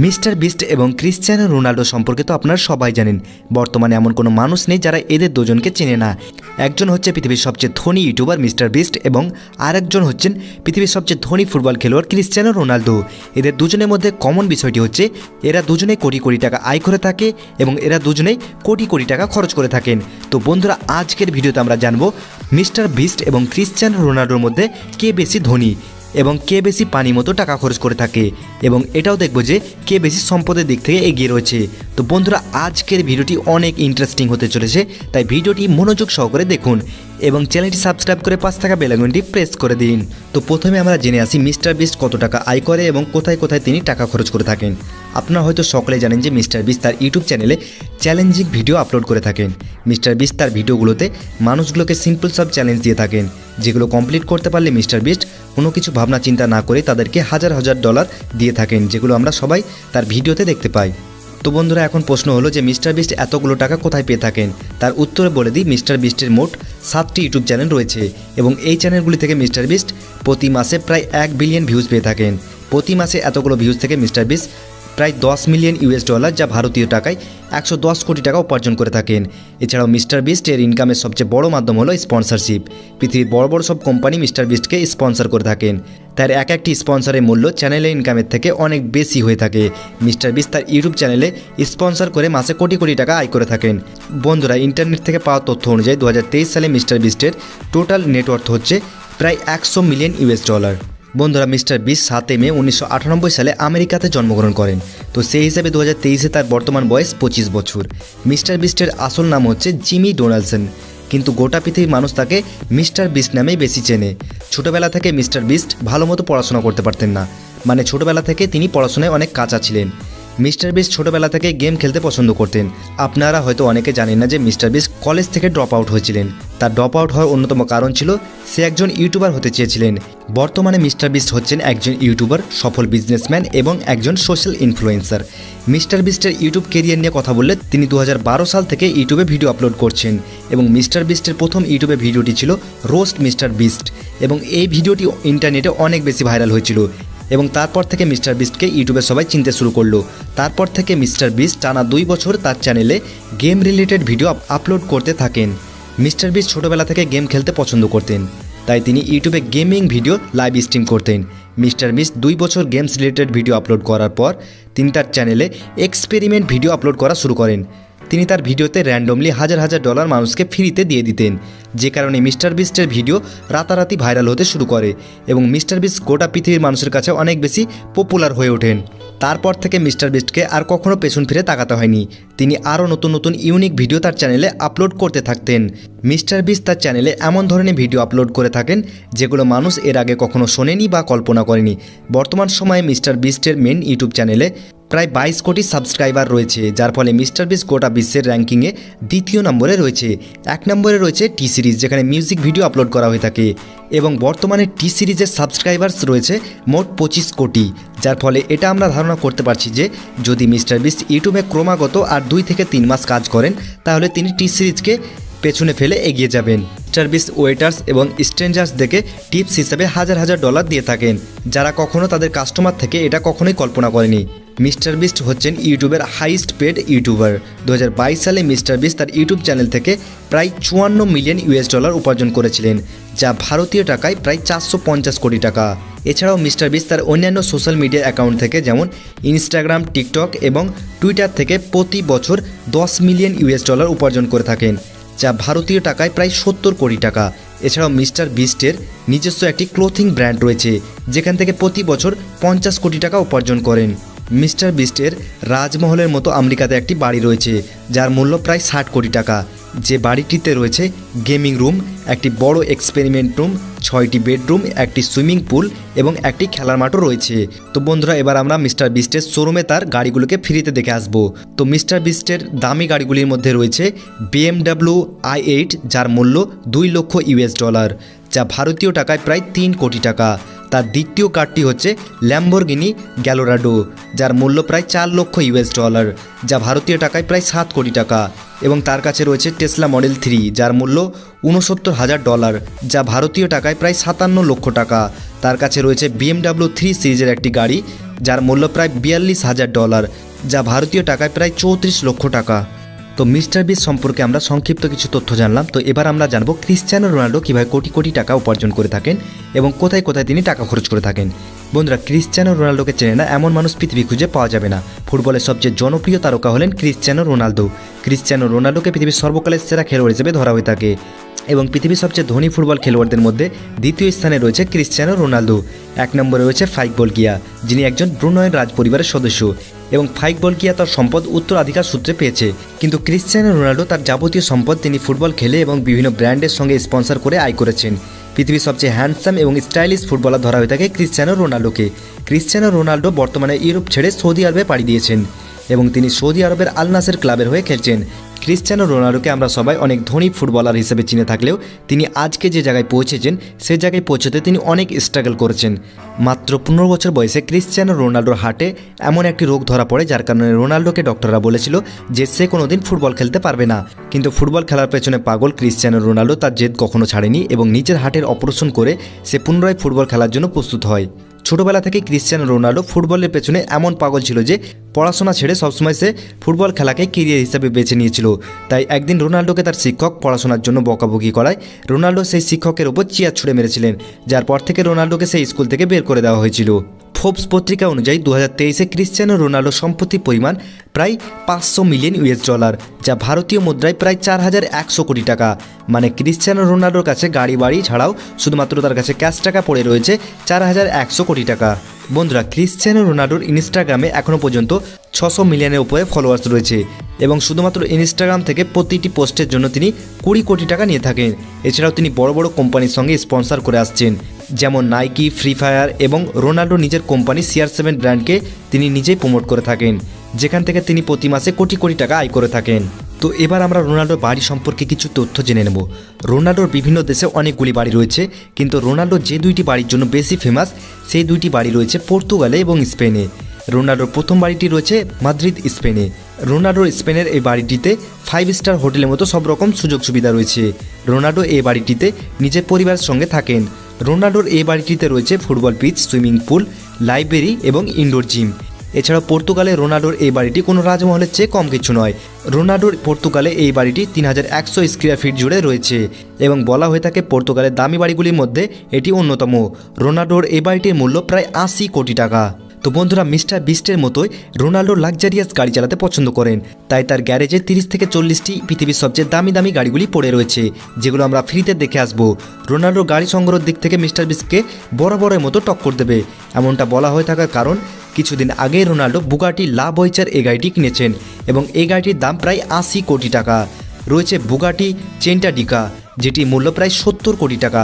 Mister beast এবং Cristiano Ronaldo সম্পর্কে তো আপনারা সবাই জানেন। বর্তমানে এমন কোনো মানুষ নেই যারা এদের দুজনকে চেনে না। একজন হচ্ছে পৃথিবীর সবচেয়ে ধনী ইউটিউবার মিস্টার বিস্ট এবং আরেকজন হচ্ছেন পৃথিবীর সবচেয়ে ধনী ফুটবল খেলোয়াড় ক্রিশ্চিয়ানো রোনাল্ডো। এদের দুজনের মধ্যে কমন বিষয়টি হচ্ছে এরা দুজনেই কোটি কোটি টাকা আয় করে থাকে এবং এরা দুজনেই কোটি কোটি টাকা খরচ করে থাকেন। তো বন্ধুরা, আজকের ভিডিওতে আমরা জানবো মিস্টার বিস্ট এবং ক্রিশ্চিয়ানো রোনাল্ডোর মধ্যে কে বেশি ধনী এবং কে বেশি পানি মতো টাকা খরচ করে থাকে, এবং এটাও দেখবো যে কে বেশি সম্পদের দিক থেকে এগিয়ে রয়েছে। তো বন্ধুরা, আজকের ভিডিওটি অনেক ইন্টারেস্টিং হতে চলেছে, তাই ভিডিওটি মনোযোগ সহকারে দেখুন এবং চ্যানেলটি সাবস্ক্রাইব করে পাশে থাকা বেল আইকনটি প্রেস করে দিন। তো প্রথমে আমরা জেনে আসি মিস্টার বিস্ট কত টাকা আয় করে এবং কোথায় কোথায় তিনি টাকা খরচ করে থাকেন। আপনারা হয়তো সকলে জানেন যে মিস্টার বিস্ট তার ইউটিউব চ্যানেলে চ্যালেঞ্জিং ভিডিও আপলোড করে থাকেন। মিস্টার বিস্ট তার ভিডিওগুলোতে মানুষগুলোকে সিম্পল সব চ্যালেঞ্জ দিয়ে থাকেন, যেগুলো কমপ্লিট করতে পারলে মিস্টার বিস্ট কোনো কিছু ভাবনা চিন্তা না করে তাদেরকে হাজার হাজার ডলার দিয়ে থাকেন, যেগুলো আমরা সবাই তার ভিডিওতে দেখতে পাই। তো বন্ধুরা, এখন প্রশ্ন হলো যে মিস্টার বিস্ট এতগুলো টাকা কোথায় পেয়ে থাকেন। তার উত্তরে বলে দিই, মিস্টার বিস্টের মোট 7টি ইউটিউব চ্যানেল রয়েছে এবং এই চ্যানেলগুলি থেকে মিস্টার বিস্ট প্রতি মাসে প্রায় 1 বিলিয়ন ভিউজ পেয়ে থাকেন। প্রতি মাসে এতগুলো ভিউজ থেকে মিস্টার বিস্ট প্রায় 10 মিলিয়ন ইউএস ডলার, যা ভারতীয় টাকায় 110 কোটি টাকা উপার্জন করে থাকেন। এছাড়াও মিস্টার বিস্ট এর ইনকামের সবচেয়ে বড় মাধ্যম হলো স্পন্সরশিপ। পৃথিবীর বড় বড় সব কোম্পানি মিস্টার বিস্টকে স্পন্সর করে থাকেন। তার এক একটি স্পন্সরের মূল্য চ্যানেলের ইনকামের থেকে অনেক বেশি হয়ে থাকে। মিস্টার বিস্ট তার ইউটিউব চ্যানেলে স্পন্সর করে মাসে কোটি কোটি টাকা আয় করে থাকেন। বন্ধুরা, ইন্টারনেট থেকে পাওয়া তথ্য অনুযায়ী 2023 সালে মিস্টার বিস্টের টোটাল নেটওয়ার্থ হচ্ছে প্রায় 100 মিলিয়ন ইউএস ডলার। বন্ধুরা, মিস্টার বিস্ট 7 মে 1998 সালে আমেরিকাতে জন্মগ্রহণ করেন। তো সেই হিসাবে 2023-এ তার বর্তমান বয়স 25 বছর। মিস্টার বিস্টের আসল নাম হচ্ছে জিমি ডোনাল্ডসন, কিন্তু গোটা পৃথিবীর মানুষ তাকে মিস্টার বিস্ট নামেই বেশি চেনে। ছোটোবেলা থেকে মিস্টার বিস্ট ভালো মতো পড়াশোনা করতে পারতেন না, মানে ছোটোবেলা থেকে তিনি পড়াশোনায় অনেক কাঁচা ছিলেন। মিস্টার বিস্ট ছোটোবেলা থেকে গেম খেলতে পছন্দ করতেন। আপনারা হয়তো অনেকে জানেন না যে মিস্টার বিস্ট কলেজ থেকে ড্রপ আউট হয়েছিলেন। তার ড্রপ আউট হওয়ার অন্যতম কারণ ছিল সে একজন ইউটিউবার হতে চেয়েছিলেন। বর্তমানে মিস্টার বিস্ট হচ্ছেন একজন ইউটিউবার, সফল বিজনেসম্যান এবং একজন সোশ্যাল ইনফ্লুয়েন্সার। মিস্টার বিস্টের ইউটিউব কেরিয়ার নিয়ে কথা বললে তিনি 2012 সাল থেকে ইউটিউবে ভিডিও আপলোড করছেন এবং মিস্টার বিস্টের প্রথম ইউটিউবে ভিডিওটি ছিল রোস্ট মিস্টার বিস্ট এবং এই ভিডিওটি ইন্টারনেটে অনেক বেশি ভাইরাল হয়েছিল এবং তারপর থেকে মিস্টার বিস্টকে ইউটিউবে সবাই চিনতে শুরু করলো। তারপর থেকে মিস্টার বিস্ট টানা 2 বছর তার চ্যানেলে গেম রিলেটেড ভিডিও আপলোড করতে থাকেন। মিস্টার বিস্ট ছোটোবেলা থেকে গেম খেলতে পছন্দ করতেন, তাই তিনি ইউটিউবে গেমিং ভিডিও লাইভ স্ট্রিম করতেন। মিস্টার বিস্ট 2 বছর গেমস রিলেটেড ভিডিও আপলোড করার পর তিনি তার চ্যানেলে এক্সপেরিমেন্ট ভিডিও আপলোড করা শুরু করেন। তিনি তার ভিডিওতে র্যান্ডমলি হাজার হাজার ডলার মানুষকে ফ্রিতে দিয়ে দিতেন, যে কারণে মিস্টার বিস্টের ভিডিও রাতারাতি ভাইরাল হতে শুরু করে এবং মিস্টার বিস্ট গোটা পৃথিবীর মানুষের কাছে অনেক বেশি পপুলার হয়ে ওঠেন। তারপর থেকে মিস্টার বিস্টকে আর কখনও পেছন ফিরে তাকাতে হয়নি। তিনি আরও নতুন নতুন ইউনিক ভিডিও তার চ্যানেলে আপলোড করতে থাকতেন। মিস্টার বিস্ট তার চ্যানেলে এমন ধরনের ভিডিও আপলোড করে থাকেন যেগুলো মানুষ এর আগে কখনো শোনেনি বা কল্পনা করেনি। বর্তমান সময়ে মিস্টার বিস্টের মেন ইউটিউব চ্যানেলে প্রায় 22 কোটি সাবস্ক্রাইবার রয়েছে, যার ফলে মিস্টার বিস্ট গোটা বিশ্বের র্যাঙ্কিংয়ে 2য় নম্বরে রয়েছে। 1 নম্বরে রয়েছে টি সিরিজ, যেখানে মিউজিক ভিডিও আপলোড করা হয়ে থাকে এবং বর্তমানে টি সিরিজের সাবস্ক্রাইবার্স রয়েছে মোট 25 কোটি, যার ফলে এটা আমরা ধারণা করতে পারছি যে যদি মিস্টার বিস্ট ইউটিউবে ক্রমাগত আর 2 থেকে 3 মাস কাজ করেন তাহলে তিনি টি সিরিজকে পেছনে ফেলে এগিয়ে যাবেন। মিস্টার বিস্ট ওয়েটার্স এবং স্ট্রেঞ্জার্স দেখে টিপস হিসাবে হাজার হাজার ডলার দিয়ে থাকেন, যারা কখনো তাদের কাস্টমার থেকে এটা কখনোই কল্পনা করেনি। মিস্টার বিস্ট হচ্ছেন ইউটিউবের হাইস্ট পেড ইউটিউবার। 2022 সালে মিস্টার বিস্ট তার ইউটিউব চ্যানেল থেকে প্রায় 54 মিলিয়ন ইউএস ডলার উপার্জন করেছিলেন, যা ভারতীয় টাকায় প্রায় 450 কোটি টাকা। এছাড়াও মিস্টার বিস্ট তার অন্যান্য সোশ্যাল মিডিয়া অ্যাকাউন্ট থেকে যেমন ইনস্টাগ্রাম, টিকটক এবং টুইটার থেকে প্রতি বছর 10 মিলিয়ন ইউএস ডলার উপার্জন করে থাকেন, যা ভারতীয় টাকায় প্রায় 70 কোটি টাকা। এছাড়াও মিস্টার বিস্টের নিজস্ব একটি ক্লোথিং ব্র্যান্ড রয়েছে, যেখান থেকে প্রতি বছর 50 কোটি টাকা উপার্জন করেন। মিস্টার বিস্টের রাজমহলের মতো আমেরিকাতে একটি বাড়ি রয়েছে, যার মূল্য প্রায় 60 কোটি টাকা। যে বাড়িটিতে রয়েছে গেমিং রুম, একটি বড় এক্সপেরিমেন্ট রুম, 6টি বেডরুম, একটি সুইমিং পুল এবং একটি খেলার মাঠও রয়েছে। তো বন্ধুরা, এবার আমরা মিস্টার বিস্টের শোরুমে তার গাড়িগুলোকে ফ্রিতে দেখে আসবো। তো মিস্টার বিস্টের দামি গাড়িগুলির মধ্যে রয়েছে BMW i8, যার মূল্য 2 লক্ষ ইউএস ডলার, যা ভারতীয় টাকায় প্রায় 3 কোটি টাকা। তার দ্বিতীয় কারটি হচ্ছে ল্যাম্বরগিনি গ্যালোরাডো, যার মূল্য প্রায় $4 লক্ষ, যা ভারতীয় টাকায় প্রায় 7 কোটি টাকা। এবং তার কাছে রয়েছে টেসলা মডেল 3, যার মূল্য $69,000, যা ভারতীয় টাকায় প্রায় 57 লক্ষ টাকা। তার কাছে রয়েছে BMW 3 সিরিজের একটি গাড়ি, যার মূল্য প্রায় $42,000, যা ভারতীয় টাকায় প্রায় 34 লক্ষ টাকা। তো মিস্টার বিস্ট সম্পর্কে আমরা সংক্ষিপ্ত কিছু তথ্য জানলাম। তো এবার আমরা জানবো ক্রিশ্চিয়ানো রোনাল্ডো কীভাবে কোটি কোটি টাকা উপার্জন করে থাকেন এবং কোথায় কোথায় তিনি টাকা খরচ করে থাকেন। বন্ধুরা, ক্রিশ্চিয়ানো রোনাল্ডোকে চেনে না এমন মানুষ পৃথিবী খুঁজে পাওয়া যাবে না। ফুটবলের সবচেয়ে জনপ্রিয় তারকা হলেন ক্রিশ্চিয়ানো রোনাল্ডো। ক্রিশ্চিয়ানো রোনাল্ডোকে পৃথিবীর সর্বকালের সেরা খেলোয়াড় হিসেবে ধরা হয়ে থাকে এবং পৃথিবীর সবচেয়ে ধনী ফুটবল খেলোয়াড়দের মধ্যে দ্বিতীয় স্থানে রয়েছে ক্রিশ্চিয়ানো রোনাল্ডো। 1 নম্বরে রয়েছে ফাইক বলকিয়া, যিনি একজন ব্রুনাইয়ের রাজ পরিবারের সদস্য এবং ফাইক বলকিয়া তার সম্পদ উত্তরাধিকার সূত্রে পেয়েছে। কিন্তু ক্রিশ্চিয়ানো রোনাল্ডো তার যাবতীয় সম্পদ তিনি ফুটবল খেলে এবং বিভিন্ন ব্র্যান্ডের সঙ্গে স্পন্সর করে আয় করেছেন। পৃথিবীর সবচেয়ে হ্যান্ডসাম এবং স্টাইলিশ ফুটবলার ধরা হয়ে থাকে ক্রিশ্চিয়ানো রোনাল্ডোকে। ক্রিশ্চিয়ানো রোনাল্ডো বর্তমানে ইউরোপ ছেড়ে সৌদি আরবে পাড়ি দিয়েছেন এবং তিনি সৌদি আরবের আল নাসের ক্লাবের হয়ে খেলছেন। ক্রিশ্চিয়ানো রোনাল্ডোকে আমরা সবাই অনেক ধনী ফুটবলার হিসেবে চিনে থাকলেও তিনি আজকে যে জায়গায় পৌঁছেছেন সে জায়গায় পৌঁছতে তিনি অনেক স্ট্রাগল করেছেন। মাত্র 15 বছর বয়সে ক্রিশ্চিয়ানো রোনাল্ডোর হার্টে এমন একটি রোগ ধরা পড়ে, যার কারণে রোনাল্ডোকে ডক্টররা বলেছিল যে সে কোনোদিন ফুটবল খেলতে পারবে না। কিন্তু ফুটবল খেলার পেছনে পাগল ক্রিশ্চিয়ানো রোনাল্ডো তার জেদ কখনো ছাড়েনি এবং নিজের হার্টের অপারেশন করে সে পুনরায় ফুটবল খেলার জন্য প্রস্তুত হয়। ছোটবেলা থেকে ক্রিশ্চিয়ানো রোনাল্ডো ফুটবলের পেছনে এমন পাগল ছিল যে পড়াশোনা ছেড়ে সবসময় সে ফুটবল খেলাকে ক্যারিয়ার হিসেবে বেছে নিয়েছিল। তাই একদিন রোনাল্ডোকে তার শিক্ষক পড়াশোনার জন্য বকাবকি করায় রোনাল্ডো সেই শিক্ষকের ওপর চেয়ার ছুঁড়ে মেরেছিলেন, যার পর থেকে রোনাল্ডোকে সেই স্কুল থেকে বের করে দেওয়া হয়েছিল। ফোর্বস পত্রিকা অনুযায়ী 2023-এ ক্রিশ্চিয়ানো রোনাল্ডোর সম্পত্তির পরিমাণ প্রায় $500 মিলিয়ন, যা ভারতীয় মুদ্রায় প্রায় 4100 কোটি টাকা। মানে ক্রিশ্চিয়ানো রোনাল্ডোর কাছে গাড়ি বাড়ি ছাড়াও শুধুমাত্র তার কাছে ক্যাশ টাকা পড়ে রয়েছে 4100 কোটি টাকা। বন্ধুরা, ক্রিশ্চিয়ানো রোনাল্ডোর ইনস্টাগ্রামে এখনও পর্যন্ত 600 মিলিয়নের উপরে ফলোয়ার্স রয়েছে এবং শুধুমাত্র ইনস্টাগ্রাম থেকে প্রতিটি পোস্টের জন্য তিনি 20 কোটি টাকা নিয়ে থাকেন। এছাড়াও তিনি বড় বড় কোম্পানির সঙ্গে স্পন্সর করে আসছেন, যেমন নাইকি, ফ্রি ফায়ার এবং রোনাল্ডো নিজের কোম্পানি CR7 ব্র্যান্ডকে তিনি নিজেই প্রমোট করে থাকেন, যেখান থেকে তিনি প্রতি মাসে কোটি কোটি টাকা আয় করে থাকেন। তো এবার আমরা রোনাল্ডোর বাড়ি সম্পর্কে কিছু তথ্য জেনে নেব। রোনাল্ডোর বিভিন্ন দেশে অনেকগুলি বাড়ি রয়েছে, কিন্তু রোনাল্ডো যে 2টি বাড়ির জন্য বেশি ফেমাস সেই 2টি বাড়ি রয়েছে পর্তুগালে এবং স্পেনে। রোনাল্ডোর প্রথম বাড়িটি রয়েছে মাদ্রিদ, স্পেনে। রোনাল্ডোর স্পেনের এই বাড়িটিতে 5 স্টার হোটেলের মতো সব রকম সুযোগ সুবিধা রয়েছে। রোনাল্ডো এই বাড়িটিতে নিজের পরিবারের সঙ্গে থাকেন। রোনাল্ডোর এই বাড়িটিতে রয়েছে football pitch, swimming pool, library এবং ইনডোর জিম। এছাড়াও পর্তুগালে রোনাল্ডোর এই বাড়িটি কোনো রাজমহলের চেয়ে কম কিছু নয়। রোনাল্ডোর পর্তুগালে এই বাড়িটি 3100 স্কোয়ার ফিট জুড়ে রয়েছে এবং বলা হয়ে থাকে পর্তুগালের দামি বাড়িগুলির মধ্যে এটি অন্যতম। রোনাল্ডোর এই বাড়িটির মূল্য প্রায় 80 কোটি টাকা। তো বন্ধুরা, মিস্টার বিস্টের মতোই রোনাল্ডো লাক্সারিয়াস গাড়ি চালাতে পছন্দ করেন, তাই তার গ্যারেজে 30 থেকে 40টি পৃথিবীর সবচেয়ে দামি দামি গাড়িগুলি পড়ে রয়েছে, যেগুলো আমরা ফ্রিতে দেখে আসবো। রোনাল্ডো গাড়ি সংগ্রহের দিক থেকে মিস্টার বিস্টকে বরাবরের মতো টক্কর দেবে, এমনটা বলা হয়ে থাকার কারণ কিছুদিন আগেই রোনাল্ডো বুগাটি লা বয়চার এই গাড়িটি কিনেছেন এবং এই গাড়িটির দাম প্রায় 80 কোটি টাকা। রয়েছে বুগাটি চেন্টাডিকা, যেটি মূল্য প্রায় 70 কোটি টাকা।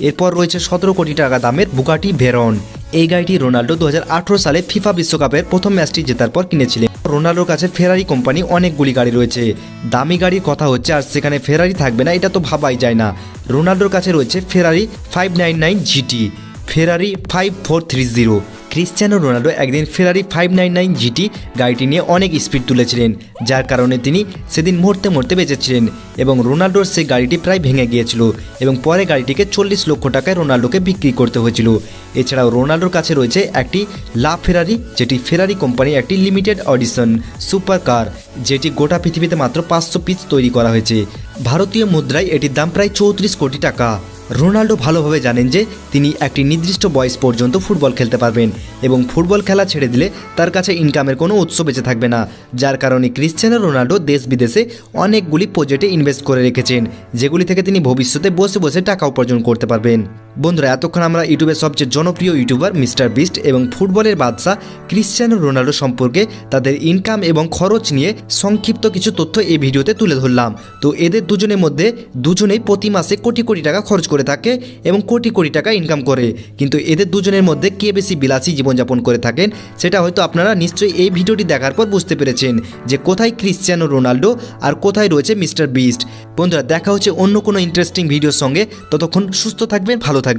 এরপর রয়েছে 17 কোটি টাকা দামের বুগাটি ভেরন। এই গাড়িটি রোনাল্ডো 2018 সালে ফিফা বিশ্বকাপের প্রথম ম্যাচটি জেতার পর কিনেছিলেন। রোনাল্ডোর কাছে ফেরারি কোম্পানি অনেকগুলি গাড়ি রয়েছে। দামি গাড়ির কথা হচ্ছে আর সেখানে ফেরারি থাকবে না, এটা তো ভাবাই যায় না। রোনাল্ডোর কাছে রয়েছে ফেরারি 599 GT, ফেরারি 5430। ক্রিশ্চিয়ানো রোনাল্ডো একদিন ফেরারি 599 GT গাড়িটি নিয়ে অনেক স্পিড তুলেছিলেন, যার কারণে তিনি সেদিন মরতে মরতে বেঁচেছিলেন এবং রোনাল্ডোর সেই গাড়িটি প্রায় ভেঙে গিয়েছিল এবং পরে গাড়িটিকে 40 লক্ষ টাকায় রোনাল্ডোকে বিক্রি করতে হয়েছিল। এছাড়াও রোনাল্ডোর কাছে রয়েছে একটি লা ফেরারি, যেটি ফেরারি কোম্পানির একটি লিমিটেড অডিশন সুপার কার, যেটি গোটা পৃথিবীতে মাত্র 500 পিস তৈরি করা হয়েছে। ভারতীয় মুদ্রায় এটির দাম প্রায় 34 কোটি টাকা। রোনাল্ডো ভালোভাবে জানেন যে তিনি একটি নির্দিষ্ট বয়স পর্যন্ত ফুটবল খেলতে পারবেন এবং ফুটবল খেলা ছেড়ে দিলে তার কাছে ইনকামের কোনো উৎস বেঁচে থাকবে না, যার কারণে ক্রিশ্চিয়ানো রোনাল্ডো দেশ বিদেশে অনেকগুলি প্রজেক্টে ইনভেস্ট করে রেখেছেন, যেগুলি থেকে তিনি ভবিষ্যতে বসে বসে টাকা উপার্জন করতে পারবেন। বন্ধুরা, এতক্ষণ আমরা ইউটিউবের সবচেয়ে জনপ্রিয় ইউটিউবার মিস্টার বিস্ট এবং ফুটবলের বাদশা ক্রিশ্চিয়ানো রোনাল্ডো সম্পর্কে তাদের ইনকাম এবং খরচ নিয়ে সংক্ষিপ্ত কিছু তথ্য এই ভিডিওতে তুলে ধরলাম। তো এদের দুজনের মধ্যে দুজনেই প্রতি মাসে কোটি কোটি টাকা খরচ করে থাকে এবং কোটি কোটি টাকা ইনকাম করে, কিন্তু এদের দুজনের মধ্যে কে বেশি বিলাসী জীবনযাপন করে থাকেন সেটা হয়তো আপনারা নিশ্চয়ই এই ভিডিওটি দেখার পর বুঝতে পেরেছেন যে কোথায় ক্রিশ্চিয়ানো রোনাল্ডো আর কোথায় রয়েছে মিস্টার বিস্ট। বন্ধুরা, দেখা হচ্ছে অন্য কোনো ইন্টারেস্টিং ভিডিওর সঙ্গে। ততক্ষণ সুস্থ থাকবেন, ভালো থাকবেন।